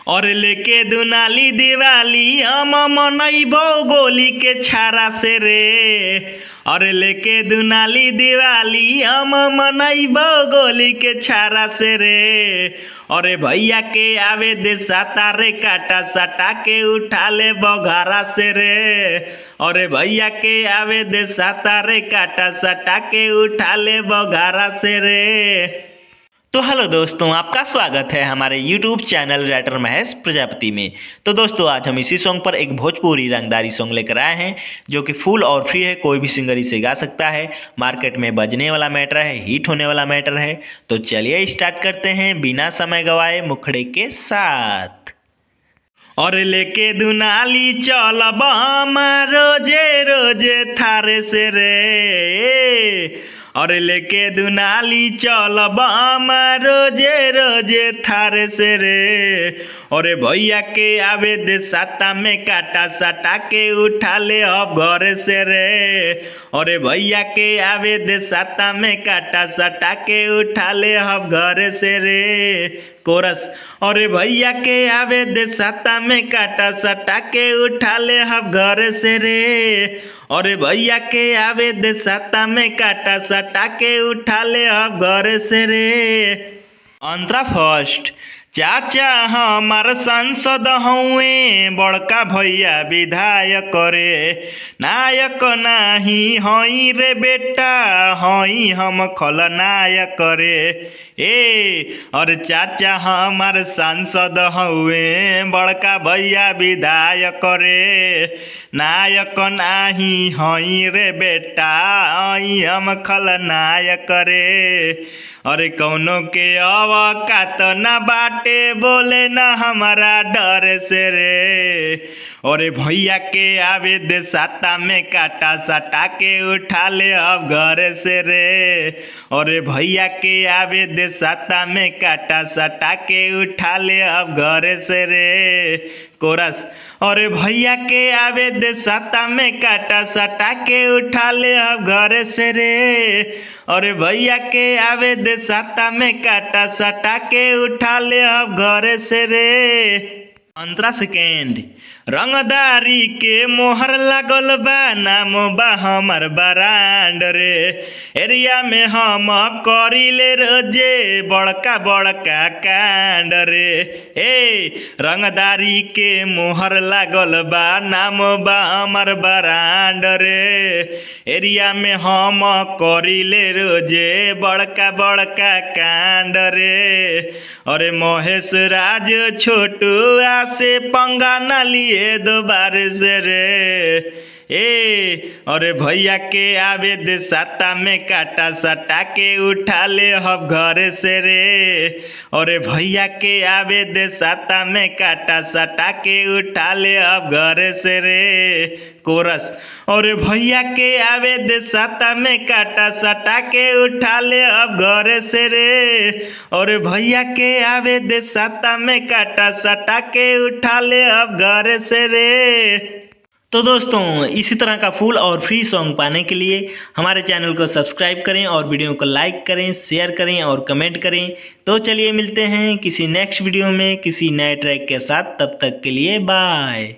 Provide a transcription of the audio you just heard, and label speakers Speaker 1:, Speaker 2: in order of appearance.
Speaker 1: और लेके दुनाली दिवाली हम मनैबो गोली के छारा से रे। और लेके दुनाली दिवाली हम मनैबो गोली के छारा से रे। अरे भैया के आवे दे सातारे काटा सटा के उठा ले बघारा से रे। अरे भैया के आवे दे सातारे काटा सटा के उठा ले बघारा से रे। तो हेलो दोस्तों, आपका स्वागत है हमारे YouTube channel writer Mahesh Prajapati में। तो दोस्तों, आज हम इसी सॉन्ग पर एक भोजपुरी रंगदारी सॉन्ग लेकर आए हैं जो कि फुल और फ्री है। कोई भी सिंगर इसे गा सकता है। मार्केट में बजने वाला मैटर है, हिट होने वाला मैटर है। तो चलिए स्टार्ट करते हैं बिना समय गवाए मुखड़े के साथ। और लेके दुनाली चलब हम रोजे रोजे थारे से रे। और लेके दुनाली चलब हम रोजे रोजे थारे से रे। अरे भैया के आवे दे साता में काटा सटा के उठा ले अब घर से रे। अरे भैया के आवे दे साता में काटा सटा के उठा ले अब घर से रे। कोरस। अरे भैया के आवे दे साता में काटा सटा के उठा ले अब घर से रे। अरे भैया के आवे दे साता में काटा सटा के उठा ले अब घर से रे। अंतरा फर्स्ट। चाचा हमार सांसद हउए, बड़का भैया विधायक रे। नायक नाही हई रे बेटा, हई हम खलनायक रे। और चाचा हमार सांसद हउए, बड़का भैया विधायक रे। नायक नाही हई रे बेटा, हई हम खलनायक रे। अरे कौनो के औकात ना बाटे, बोले ना हमारा डर से रे। अरे भैया के आवे दे साता में काटा सटा के उठा ले अब घर से रे। अरे भैया के आवे दे साता में काटा सटा के उठा ले अब घर से रे। कोरस। अरे भैया के आवे दे साता में काटा सटा के उठा ले अब घर से रे। अरे भैया के आवे दे साता में काटा सटा के उठा ले अब घर से रे। अंतरा सेकेंड। रंगदारी के मोहर लागल बा, नाम बा हमर ब्रांड रे। एरिया में हम करिले रोजे बड़का बड़का कांड रे। रंगदारी के मोहर लागल बा, नाम बा हमर ब्रांड रे। एरिया में हम करिले रोजे बड़का बड़का कांड रे। अरे महेश राज छोटू आसे पंगा ना लिए दोबारे से रे। अरे भैया के आवे दे साता में काटा सटा के उठा ले अब घर से रे। अरे भैया के आवे दे साता में काटा सटा के उठा ले अब घर से रे। कोरस। अरे भैया के आवे दे साता में काटा सटा के उठा ले अब घर से रे। अरे भैया के आवे दे साता में काटा सटा के उठा ले अब घर से रे। तो दोस्तों, इसी तरह का फुल और फ्री सॉन्ग पाने के लिए हमारे चैनल को सब्सक्राइब करें और वीडियो को लाइक करें, शेयर करें और कमेंट करें। तो चलिए मिलते हैं किसी नेक्स्ट वीडियो में किसी नए ट्रैक के साथ। तब तक के लिए बाय।